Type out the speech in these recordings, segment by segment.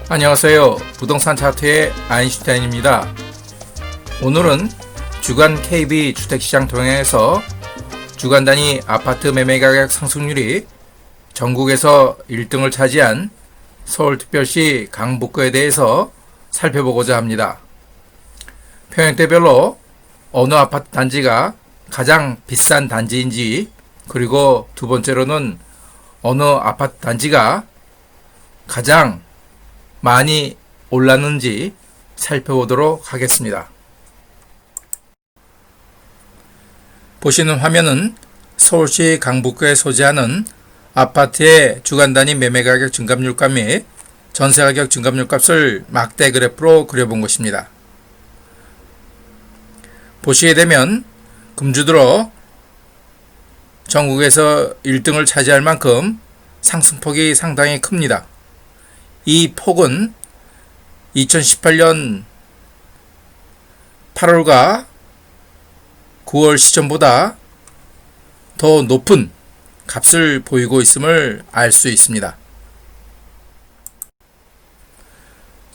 안녕하세요. 부동산 차트의 아인슈타인입니다. 오늘은 주간 KB 주택시장 동향에서 주간 단위 아파트 매매가격 상승률이 전국에서 1등을 차지한 서울특별시 강북구에 대해서 살펴보고자 합니다. 평형대별로 어느 아파트 단지가 가장 비싼 단지인지, 그리고 두 번째로는 어느 아파트 단지가 가장 많이 올랐는지 살펴보도록 하겠습니다. 보시는 화면은 서울시 강북구에 소재하는 아파트의 주간 단위 매매가격 증감률값 및 전세가격 증감률값을 막대 그래프로 그려본 것입니다. 보시게 되면 금주 들어 전국에서 1등을 차지할 만큼 상승폭이 상당히 큽니다. 이 폭은 2018년 8월과 9월 시점보다 더 높은 값을 보이고 있음을 알 수 있습니다.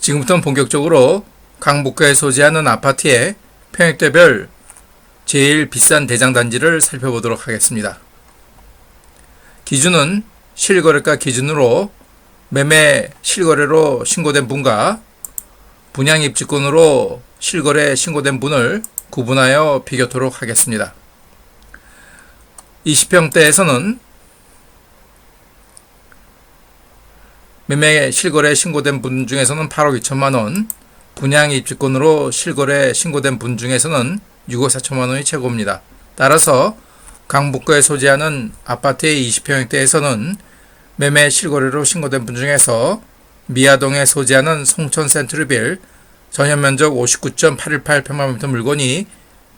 지금부터는 본격적으로 강북구에 소재하는 아파트의 평형대별 제일 비싼 대장단지를 살펴보도록 하겠습니다. 기준은 실거래가 기준으로 매매 실거래로 신고된 분과 분양입주권으로 실거래 신고된 분을 구분하여 비교토록 하겠습니다. 20평대에서는 매매 실거래 신고된 분 중에서는 8억 2천만 원, 분양입주권으로 실거래 신고된 분 중에서는 6억 4천만 원이 최고입니다. 따라서 강북구에 소재하는 아파트의 20평대에서는 매매 실거래로 신고된 분 중에서 미아동에 소재하는 송천 센트루빌 전용면적 59.818평방미터 물건이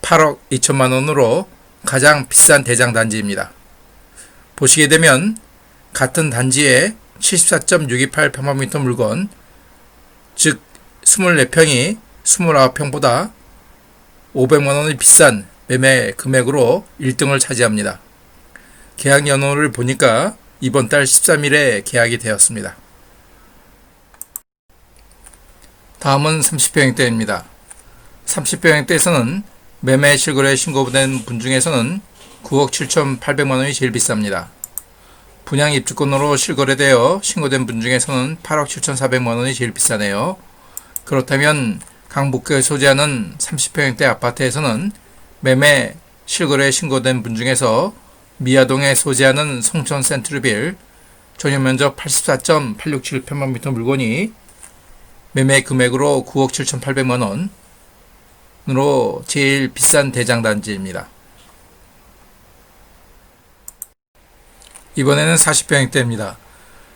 8억 2천만 원으로 가장 비싼 대장 단지입니다. 보시게 되면 같은 단지에 74.628평방미터 물건, 즉 24평이 29평보다 500만 원이 비싼 매매 금액으로 1등을 차지합니다. 계약 연호를 보니까 이번 달 13일에 계약이 되었습니다. 다음은 30평형대입니다. 30평형대에서는 매매 실거래 신고된 분 중에서는 9억 7,800만 원이 제일 비쌉니다. 분양 입주권으로 실거래되어 신고된 분 중에서는 8억 7,400만 원이 제일 비싸네요. 그렇다면 강북구에 소재하는 30평형대 아파트에서는 매매 실거래 신고된 분 중에서 미아동에 소재하는 송천 센트루빌 전용면적 84.867평방미터 물건이 매매 금액으로 9억 7,800만 원으로 제일 비싼 대장단지입니다. 이번에는 40평형대입니다.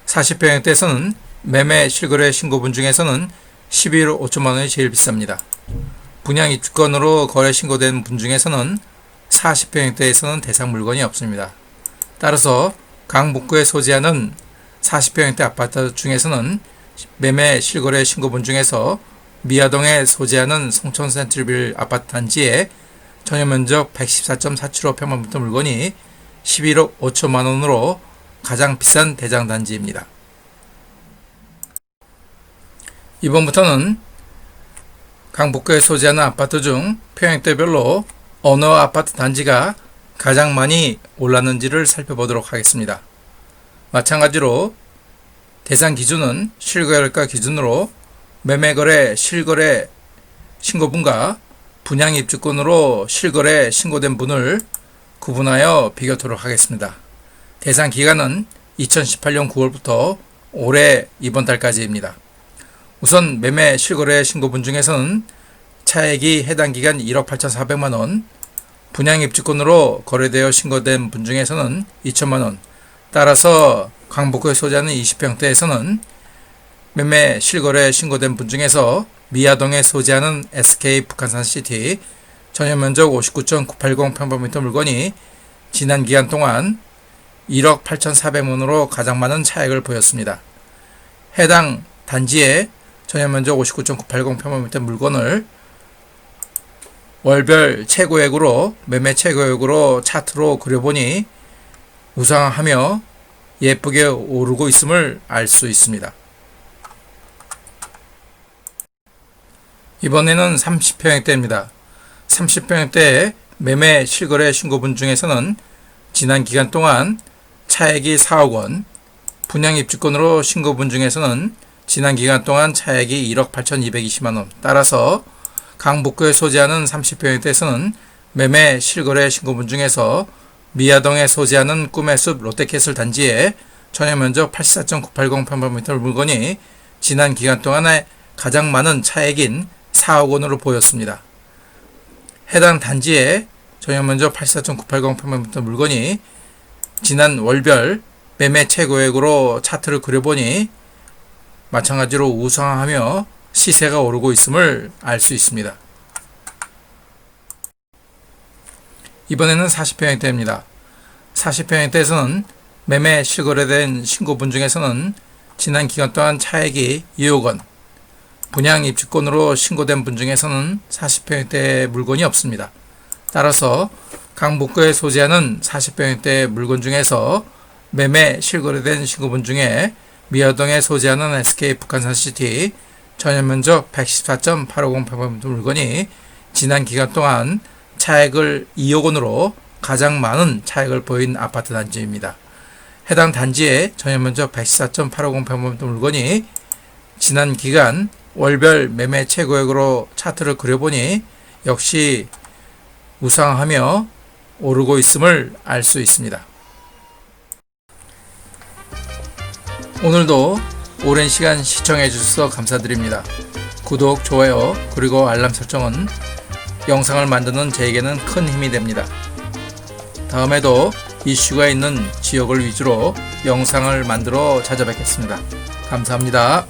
40평형대에서는 매매 실거래 신고분 중에서는 11억 5천만 원이 제일 비쌉니다. 분양 입주권으로 거래 신고된 분 중에서는 40평형대에서는 대상 물건이 없습니다. 따라서 강북구에 소재하는 40평형대 아파트 중에서는 매매 실거래 신고분 중에서 미아동에 소재하는 송천 센트루빌 아파트 단지의 전용면적 114.475평방미터 물건이 11억 5천만 원으로 가장 비싼 대장 단지입니다. 이번부터는 강북구에 소재하는 아파트 중 평형대별로 어느 아파트 단지가 가장 많이 올랐는지를 살펴보도록 하겠습니다. 마찬가지로 대상 기준은 실거래가 기준으로 매매거래 실거래 신고분과 분양입주권으로 실거래 신고된 분을 구분하여 비교토록 하겠습니다. 대상 기간은 2018년 9월부터 올해 이번 달까지입니다. 우선 매매 실거래 신고분 중에서는 차액이 해당 기간 1억 8,400만 원, 분양입주권으로 거래되어 신고된 분 중에서는 2천만 원, 따라서 강북구에 소재하는 20평대에서는 매매 실거래 신고된 분 중에서 미아동에 소재하는 SK 북한산시티 전용면적 59.980평방미터 물건이 지난 기간 동안 1억 8,400만원으로 가장 많은 차액을 보였습니다. 해당 단지의 전용면적 59.980평방미터 물건을 월별 최고액으로 매매 최고액으로 차트로 그려보니 우상하며 예쁘게 오르고 있음을 알 수 있습니다. 이번에는 30평형대입니다. 30평형대 매매 실거래 신고분 중에서는 지난 기간 동안 차액이 4억 원, 분양 입주권으로 신고분 중에서는 지난 기간 동안 차액이 1억 8,220만 원. 따라서 강북구에 소재하는 30평형대에서는 매매 실거래 신고분 중에서 미아동에 소재하는 꿈의 숲 롯데캐슬 단지에 전용면적 84.980평방미터 물건이 지난 기간 동안에 가장 많은 차액인 4억 원으로 보였습니다. 해당 단지에 전용면적 84.980평방미터 물건이 지난 월별 매매 최고액으로 차트를 그려보니 마찬가지로 우상하며 시세가 오르고 있음을 알 수 있습니다. 이번에는 40평형대입니다. 40평형대에서는 매매 실거래된 신고분 중에서는 지난 기간 동안 차액이 2억 원, 분양 입주권으로 신고된 분 중에서는 40평형대 물건이 없습니다. 따라서 강북구에 소재하는 40평형대 물건 중에서 매매 실거래된 신고분 중에 미아동에 소재하는 SK 북한산시티 전용면적 114.850평방미터 물건이 지난 기간 동안 차액을 2억 원으로 가장 많은 차액을 보인 아파트 단지입니다. 해당 단지의 전용면적 114.850평방미터 물건이 지난 기간 월별 매매 최고액으로 차트를 그려보니 역시 우상하며 오르고 있음을 알 수 있습니다. 오늘도 오랜 시간 시청해 주셔서 감사드립니다. 구독, 좋아요, 그리고 알람 설정은 영상을 만드는 저에게는 큰 힘이 됩니다. 다음에도 이슈가 있는 지역을 위주로 영상을 만들어 찾아뵙겠습니다. 감사합니다.